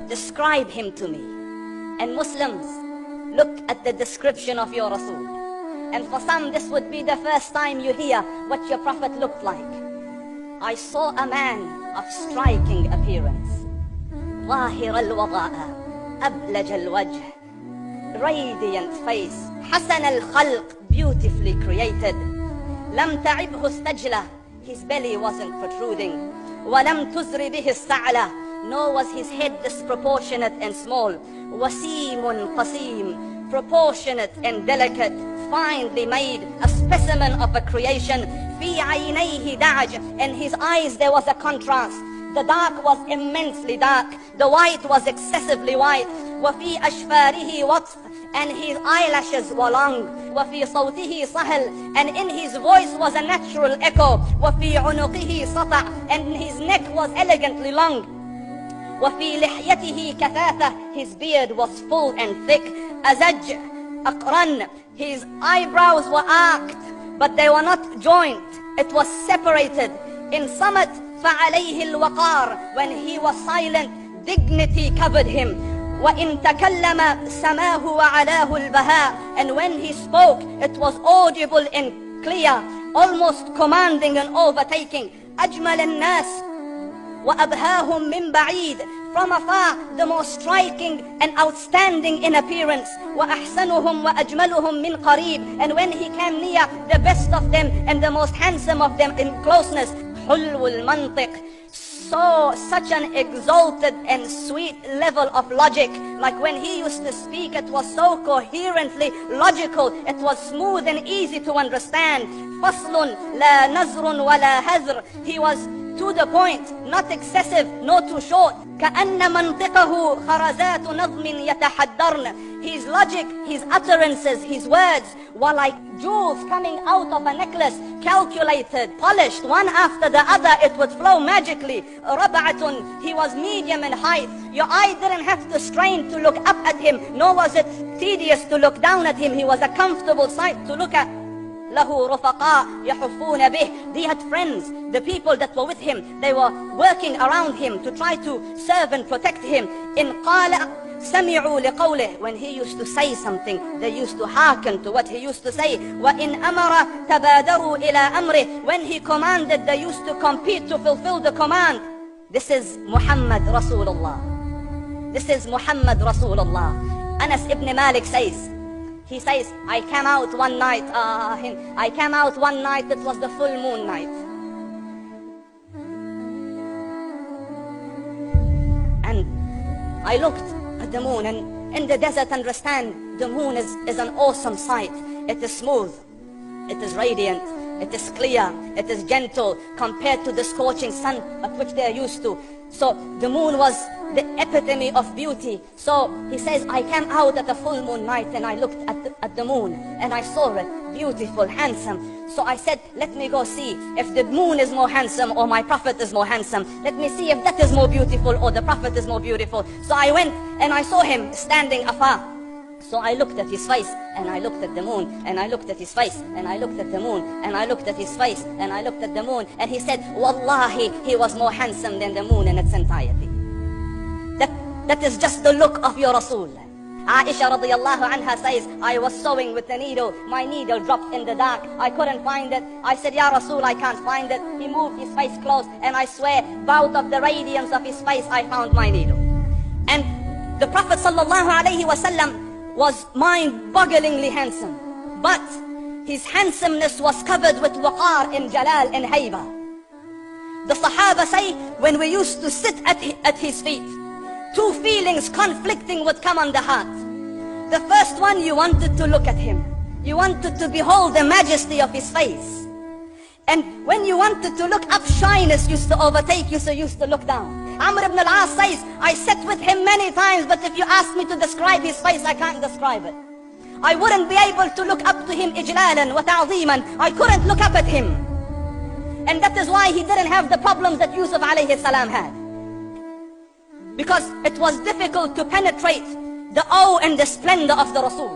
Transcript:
describe him to me. And Muslims, look at the description of your Rasul. And for some, this would be the first time you hear what your Prophet looked like. I saw a man of striking appearance. ظاهر الوضاء أبلج الوجه, radiant face, حسن الخلق, beautifully created. لم تعبه السجلة, his belly wasn't protruding. ولم تزر به السعلة, nor was his head disproportionate and small. وسيم قسيم, proportionate and delicate, finely made, a specimen of a creation. في عينيه دعج, in his eyes there was a contrast. The dark was immensely dark, the white was excessively white. وفي أشفاره وطف, and his eyelashes were long. وفي صوته صهل, and in his voice was a natural echo. وفي عنقه سطع, and his neck was elegantly long. وفي لحيته كثافة, his beard was full and thick. أزج أقرن, his eyebrows were arched, but they were not joined, it was separated. In summit فعليه الوقار, when he was silent, dignity covered him. وإن تكلم سماه وعلاه البهاء, and when he spoke, it was audible and clear, almost commanding and overtaking. أجمل الناس وأبهاهم من بعيد, from afar the most striking and outstanding in appearance. وأحسنهم وأجملهم من قريب, and when he came near, the best of them and the most handsome of them in closeness. حلو المنطق, such an exalted and sweet level of logic. Like when he used to speak, it was so coherently logical, it was smooth and easy to understand. فصل لا نزر ولا هزر, he was to the point, not excessive, not too short. كأن منطقه خرزات نظم يتحدرن, his logic, his utterances, his words were like jewels coming out of a necklace, calculated, polished, one after the other, it would flow magically. ربعة, he was medium in height, your eye didn't have to strain to look up at him, nor was it tedious to look down at him, he was a comfortable sight to look at. له رفقاء يحفون به, he had friends, the people that were with him, they were working around him to try to serve and protect him. إن قال سمعوا لقوله, when he used to say something, they used to hearken to what he used to say. وإن أمر تبادروا إلى أمره, when he commanded, they used to compete to fulfill the command. This is Muhammad Rasulullah. This is Muhammad Rasulullah. Anas ibn Malik says, he says, I came out one night, it was the full moon night. And I looked at the moon, and in the desert, understand, the moon is an awesome sight. It is smooth, it is radiant, it is clear, it is gentle compared to the scorching sun at which they are used to. So the moon was the epitome of beauty. So he says, I came out at a full moon night and I looked at the moon and I saw it beautiful, handsome. So I said, let me go see if the moon is more handsome or my Prophet is more handsome. Let me see if that is more beautiful or the Prophet is more beautiful. So I went and I saw him standing afar. So I looked at his face, and I looked at the moon, and I looked at his face, and I looked at the moon, and I looked at his face, and I looked at the moon, and he said, Wallahi, he was more handsome than the moon in its entirety. That is just the look of your Rasul. Aisha radiallahu anha says, I was sewing with the needle, my needle dropped in the dark, I couldn't find it. I said, Ya Rasul, I can't find it. He moved his face close, and I swear, out of the radiance of his face, I found my needle. And the Prophet sallallahu alayhi wasallam was mind-bogglingly handsome, but his handsomeness was covered with waqar and jalal and hayba. The Sahaba say, when we used to sit at his feet, two feelings conflicting would come on the heart. The first one, you wanted to look at him. You wanted to behold the majesty of his face. And when you wanted to look up, shyness used to overtake you, so you used to look down. Amr ibn al-As says, I sat with him many times, but if you ask me to describe his face, I can't describe it. I wouldn't be able to look up to him ijlalan wa ta'zeeman. I couldn't look up at him. And that is why he didn't have the problems that Yusuf alayhi salam had. Because it was difficult to penetrate the awe and the splendor of the Rasul.